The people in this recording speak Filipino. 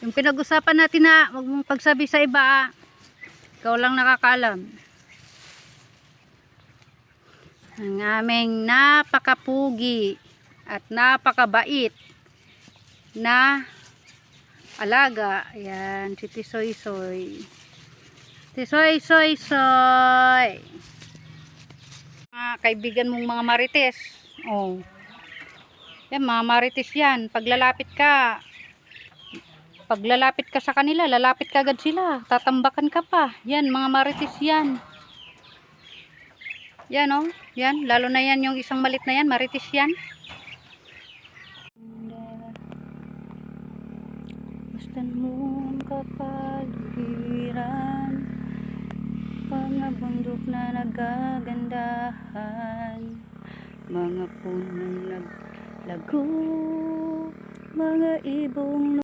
Yung pinag-usapan natin na wag mong pagsabi sa iba, ikaw lang nakakaalam. Ang aming napakapugi at napakabait na alaga. Ayan, si Tisoy Soy. Tisoy Soy Soy. Mga kaibigan mong mga marites. Oh. Yan, mga marites yan. Paglalapit ka sa kanila, lalapit ka agad sila. Tatambakan ka pa. Yan, mga marites yan. Yan, oh. Yan, lalo na yan, yung isang malit na yan, marites yan. Gustan mong kapaligiran, mga bundok na nagagandahan, mga punong naglago, mga ibong